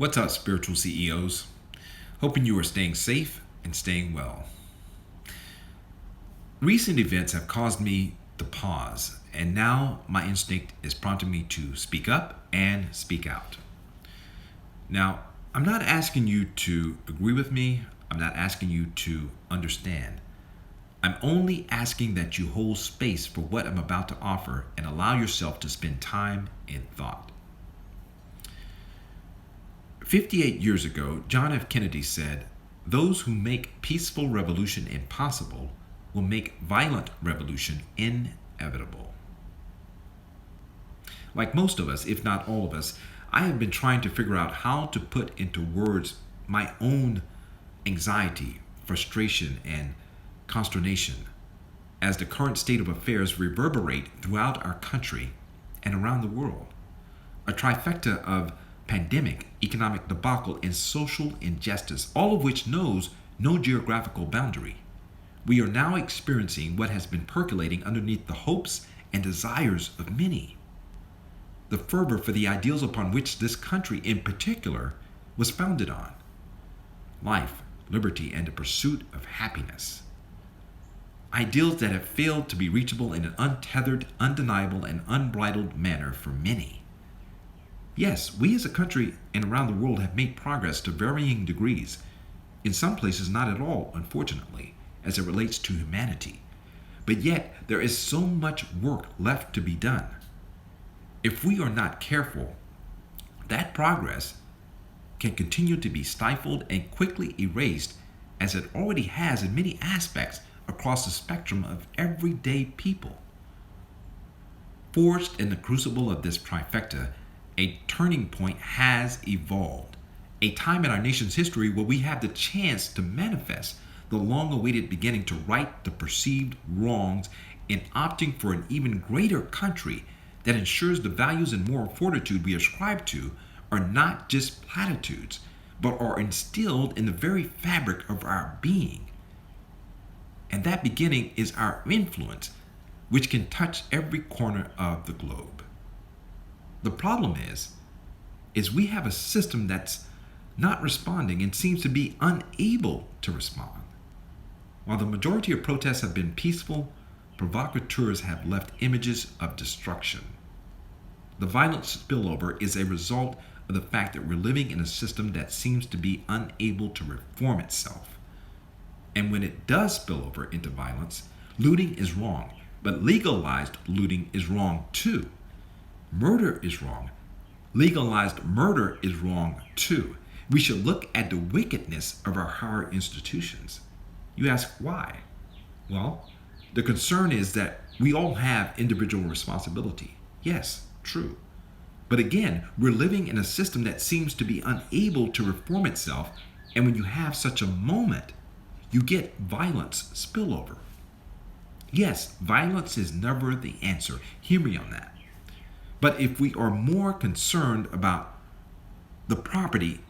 What's up, spiritual CEOs? Hoping you are staying safe and staying well. Recent events have caused me to pause, and now my instinct is prompting me to speak up and speak out. Now, I'm not asking you to agree with me, I'm not asking you to understand. I'm only asking that you hold space for what I'm about to offer and allow yourself to spend time in thought. 58 years ago, John F. Kennedy said, "Those who make peaceful revolution impossible will make violent revolution inevitable." Like most of us, if not all of us, I have been trying to figure out how to put into words my own anxiety, frustration, and consternation as the current state of affairs reverberate throughout our country and around the world. A trifecta of pandemic, economic debacle, and social injustice, all of which knows no geographical boundary. We are now experiencing what has been percolating underneath the hopes and desires of many. The fervor for the ideals upon which this country in particular was founded on: life, liberty, and the pursuit of happiness. Ideals that have failed to be reachable in an untethered, undeniable, and unbridled manner for many. Yes, we as a country and around the world have made progress to varying degrees. In some places, not at all, unfortunately, as it relates to humanity. But yet, there is so much work left to be done. If we are not careful, that progress can continue to be stifled and quickly erased, as it already has in many aspects across the spectrum of everyday people. Forged in the crucible of this trifecta, a turning point has evolved, a time in our nation's history where we have the chance to manifest the long-awaited beginning to right the perceived wrongs in opting for an even greater country that ensures the values and moral fortitude we ascribe to are not just platitudes, but are instilled in the very fabric of our being. And that beginning is our influence, which can touch every corner of the globe. The problem is we have a system that's not responding and seems to be unable to respond. While the majority of protests have been peaceful, provocateurs have left images of destruction. The violent spillover is a result of the fact that we're living in a system that seems to be unable to reform itself. And when it does spill over into violence, looting is wrong, but legalized looting is wrong too. Murder is wrong. Legalized murder is wrong too. We should look at the wickedness of our higher institutions. You ask why? Well, the concern is that we all have individual responsibility. Yes, true. But again, we're living in a system that seems to be unable to reform itself, and when you have such a moment, you get violence spillover. Yes, violence is never the answer. Hear me on that. But if we are more concerned about the property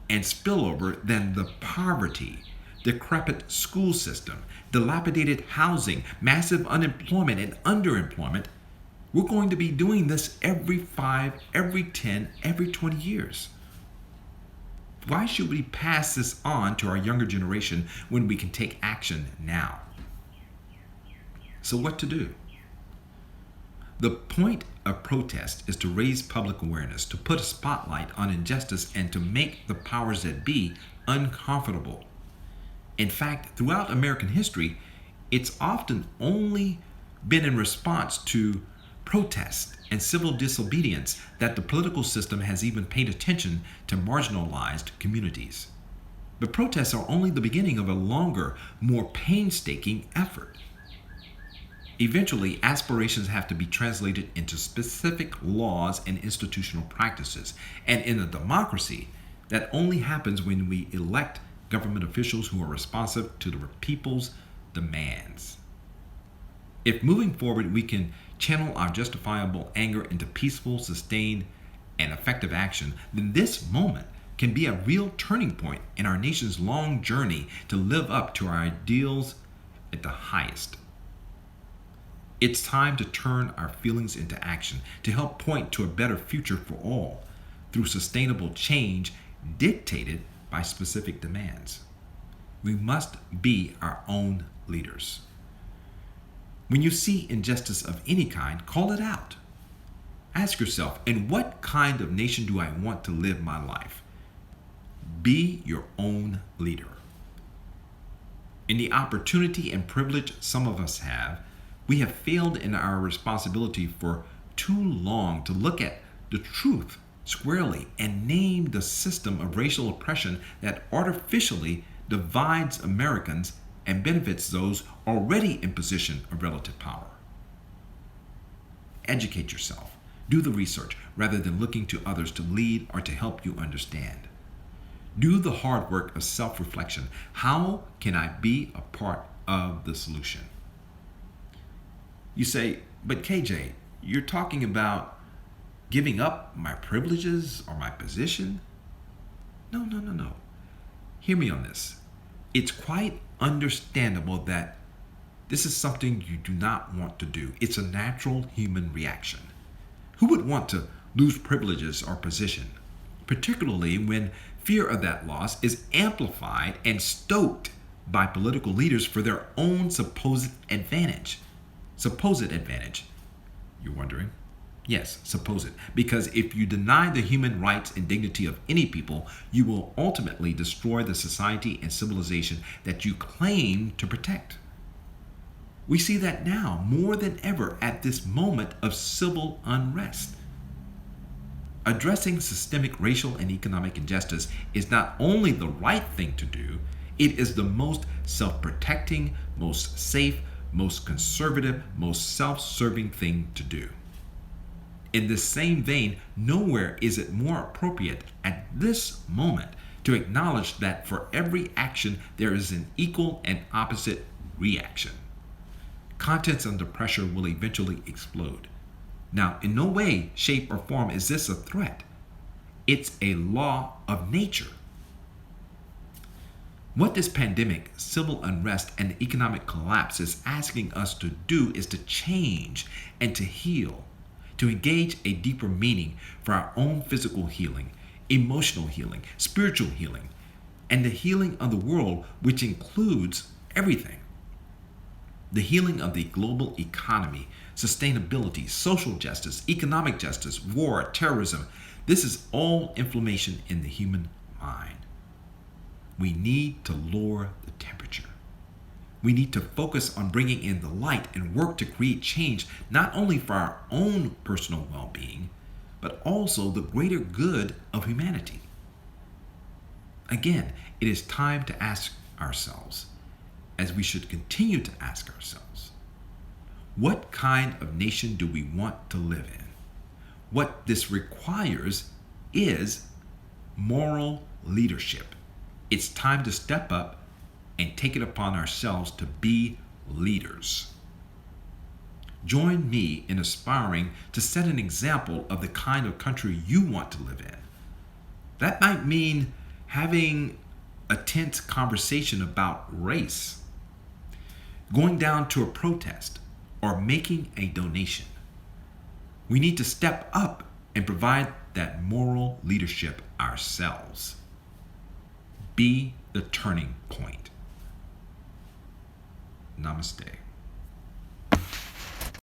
and spillover than the poverty, decrepit school system, dilapidated housing, massive unemployment, and underemployment, we're going to be doing this every 5, every 10, every 20 years. Why should we pass this on to our younger generation when we can take action now? So what to do? The point of protest is to raise public awareness, to put a spotlight on injustice, and to make the powers that be uncomfortable. In fact, throughout American history, it's often only been in response to protest and civil disobedience that the political system has even paid attention to marginalized communities. But protests are only the beginning of a longer, more painstaking effort. Eventually, aspirations have to be translated into specific laws and institutional practices. And in a democracy, that only happens when we elect government officials who are responsive to the people's demands. If moving forward we can channel our justifiable anger into peaceful, sustained, and effective action, then this moment can be a real turning point in our nation's long journey to live up to our ideals at the highest. It's time to turn our feelings into action to help point to a better future for all through sustainable change dictated by specific demands. We must be our own leaders. When you see injustice of any kind, call it out. Ask yourself, in what kind of nation do I want to live my life? Be your own leader. In the opportunity and privilege some of us have, we have failed in our responsibility for too long to look at the truth squarely and name the system of racial oppression that artificially divides Americans and benefits those already in position of relative power. Educate yourself. Do the research rather than looking to others to lead or to help you understand. Do the hard work of self-reflection. How can I be a part of the solution? You say, but KJ, you're talking about giving up my privileges or my position? No. Hear me on this. It's quite understandable that this is something you do not want to do. It's a natural human reaction. Who would want to lose privileges or position, particularly when fear of that loss is amplified and stoked by political leaders for their own supposed advantage? Supposed advantage, you're wondering? Yes, supposed. Because if you deny the human rights and dignity of any people, you will ultimately destroy the society and civilization that you claim to protect. We see that now more than ever at this moment of civil unrest. Addressing systemic racial and economic injustice is not only the right thing to do, it is the most self-protecting, most safe, most conservative, most self-serving thing to do. In this same vein, nowhere is it more appropriate at this moment to acknowledge that for every action there is an equal and opposite reaction. Contents under pressure will eventually explode. Now, in no way, shape, or form is this a threat. It's a law of nature. What this pandemic, civil unrest, and economic collapse is asking us to do is to change and to heal, to engage a deeper meaning for our own physical healing, emotional healing, spiritual healing, and the healing of the world, which includes everything. The healing of the global economy, sustainability, social justice, economic justice, war, terrorism. This is all inflammation in the human mind. We need to lower the temperature. We need to focus on bringing in the light and work to create change, not only for our own personal well-being, but also the greater good of humanity. Again, it is time to ask ourselves, as we should continue to ask ourselves, what kind of nation do we want to live in? What this requires is moral leadership. It's time to step up and take it upon ourselves to be leaders. Join me in aspiring to set an example of the kind of country you want to live in. That might mean having a tense conversation about race, going down to a protest, or making a donation. We need to step up and provide that moral leadership ourselves. Be the turning point. Namaste.